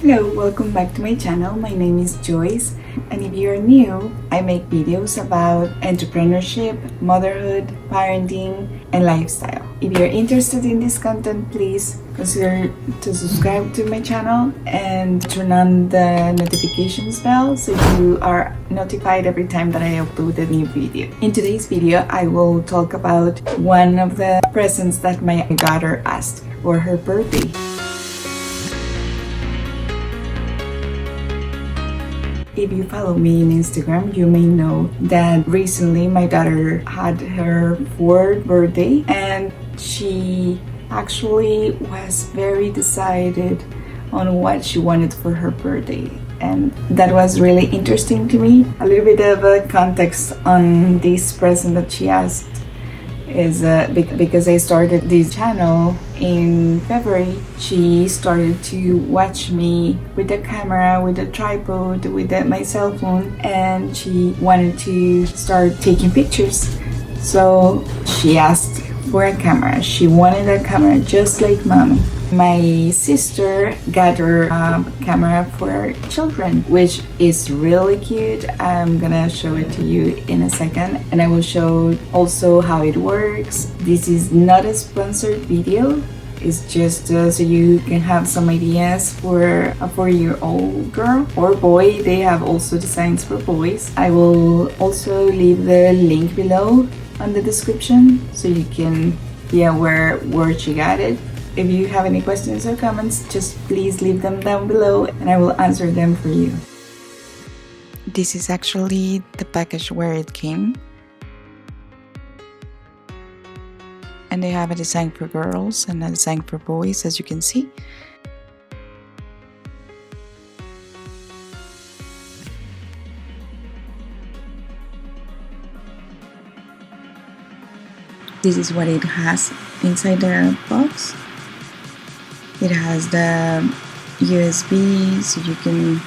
Hello, welcome back to my channel. My name is Joyce, and if you're new, I make videos about entrepreneurship, motherhood, parenting, and lifestyle. If you're interested in this content, please consider to subscribe to my channel and turn on the notifications bell so you are notified every time that I upload a new video. In today's video, I will talk about one of the presents that my daughter asked for her birthday. If you follow me on Instagram, you may know that recently my daughter had her 4th birthday and she actually was very decided on what she wanted for her birthday. And that was really interesting to me. A little bit of a context on this present that she asked is because I started this channel in February. She started to watch me with the camera, with the tripod, with my cell phone, and she wanted to start taking pictures. So she asked for a camera. She wanted a camera just like Mommy. My sister got her a camera for children, which is really cute. I'm gonna show it to you in a second, and I will show also how it works. This is not a sponsored video. It's just so you can have some ideas for a 4-year-old girl or boy. They have also designs for boys. I will also leave the link below on the description so you can be aware where she got it. If you have any questions or comments, just please leave them down below and I will answer them for you. This is actually the package where it came. And they have a design for girls and a design for boys, as you can see. This is what it has inside the box. It has the USB, so you can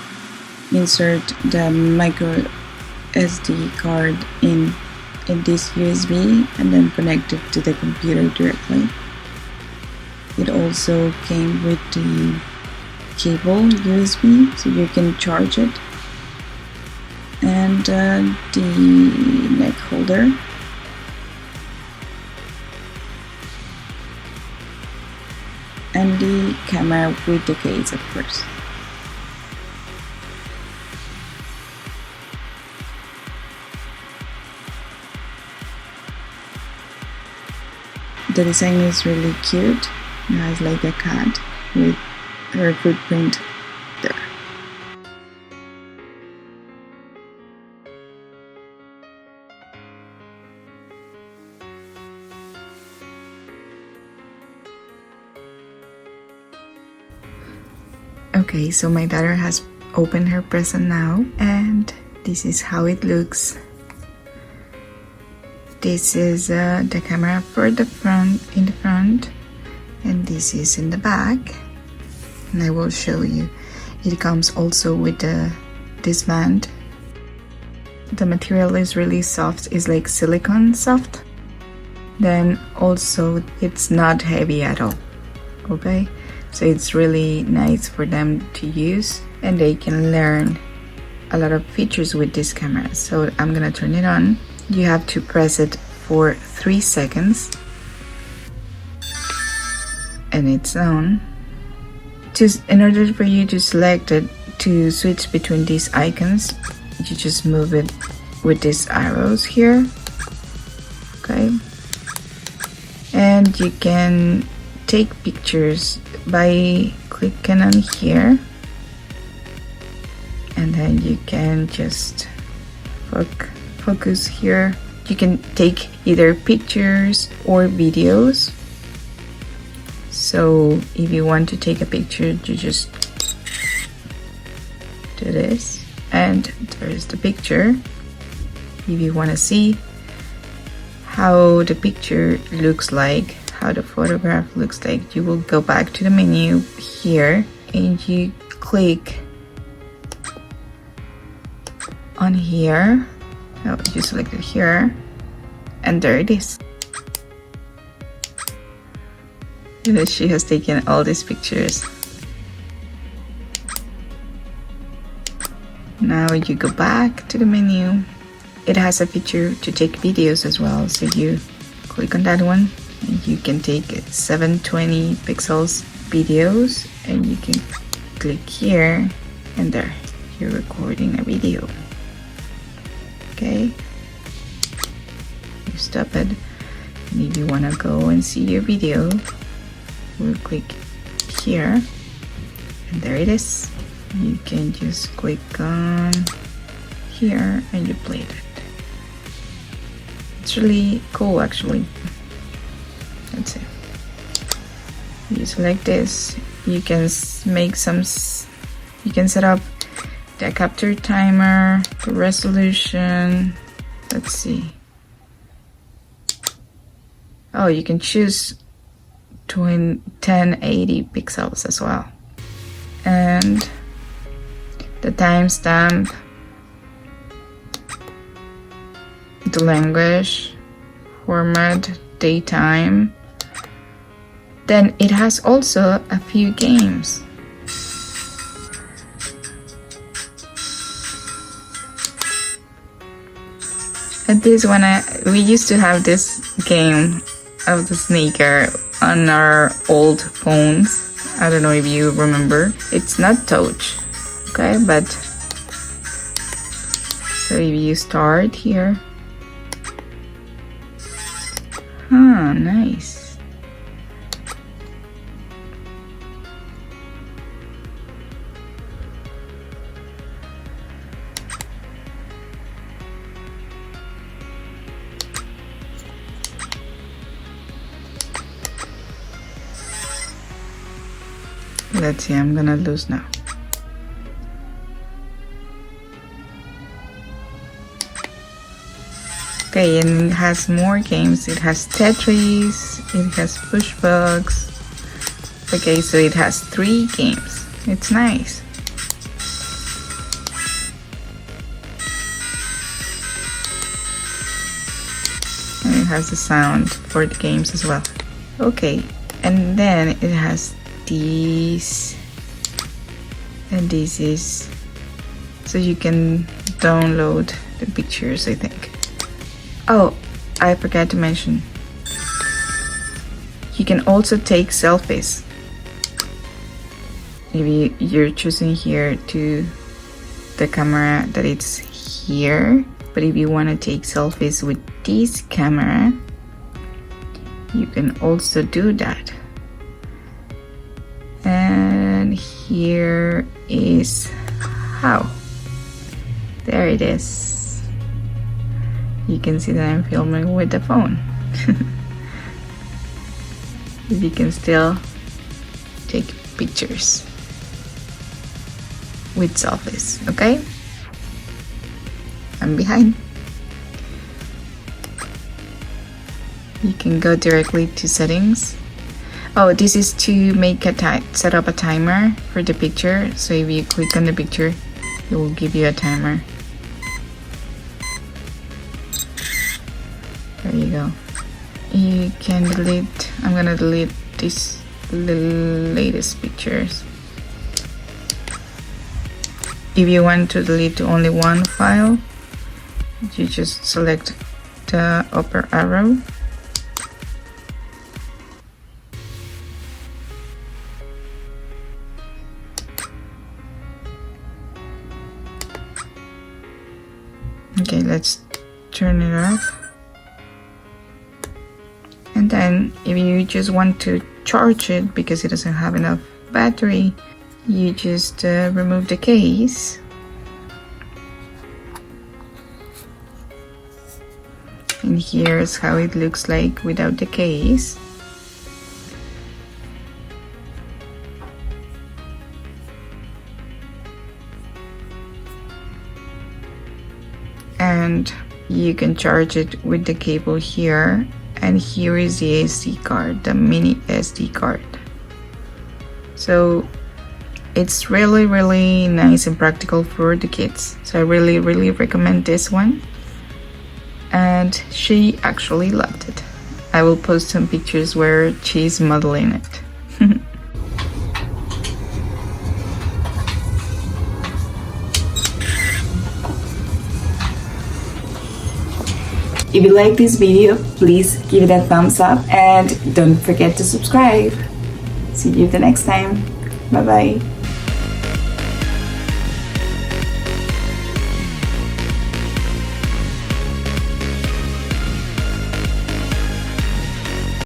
insert the micro SD card in this USB and then connect it to the computer directly. It also came with the cable USB, so you can charge it, and the neck holder. And the camera with the case, of course. The design is really cute. It has like a cat with her footprint there. Okay, so my daughter has opened her present now, and this is how it looks. This is the camera for the front, in the front, and this is in the back. And I will show you. It comes also with this band. The material is really soft, it's like silicone soft. Then also it's not heavy at all. Okay. So it's really nice for them to use, and they can learn a lot of features with this camera. So I'm gonna turn it on. You have to press it for 3 seconds and it's on. In order for you to select it, to switch between these icons, you just move it with these arrows here. Okay, and you can take pictures by clicking on here, and then you can just focus here. You can take either pictures or videos. So if you want to take a picture, you just do this and there's the picture. If you want to see how the picture looks like, how the photograph looks like, you will go back to the menu here and you click on here. Oh, you select it here and there it is. You know, she has taken all these pictures. Now you go back to the menu. It has a feature to take videos as well, so you click on that one and you can take 720 pixels videos, and you can click here and there, you're recording a video. Okay, you stop it, and if you want to go and see your video, we'll click here and there it is. You can just click on here and you played it. It's really cool actually. That's it. You select this, you can make some, you can set up the capture timer, the resolution. Let's see. Oh, you can choose 1080 pixels as well. And the timestamp, the language, format, daytime. Then it has also a few games. And this one, we used to have this game of the sneaker on our old phones. I don't know if you remember. It's not touch, okay, but so if you start here. Nice. Let's see, I'm gonna lose now. Okay, and it has more games. It has Tetris, it has Pushbox. Okay, so it has 3 games. It's nice. And it has the sound for the games as well. Okay, and then it has these, and this is so you can download the pictures, I think. Oh, I forgot to mention, you can also take selfies. Maybe you're choosing here to the camera that it's here, but if you want to take selfies with this camera, you can also do that. And here is how. There it is. You can see that I'm filming with the phone. You can still take pictures with selfies, okay? I'm behind. You can go directly to settings. Oh, this is to make a set up a timer for the picture. So if you click on the picture, it will give you a timer. There you go. You can delete. I'm gonna delete these latest pictures. If you want to delete only one file, you just select the upper arrow. Okay, let's turn it off. And then if you just want to charge it because it doesn't have enough battery, you just remove the case. And here's how it looks like without the case. And you can charge it with the cable here, and here is the SD card, the mini SD card. So it's really nice and practical for the kids, so I really recommend this one, and she actually loved it. I will post some pictures where she's modeling it. If you like this video, please give it a thumbs up and don't forget to subscribe. See you the next time. Bye bye.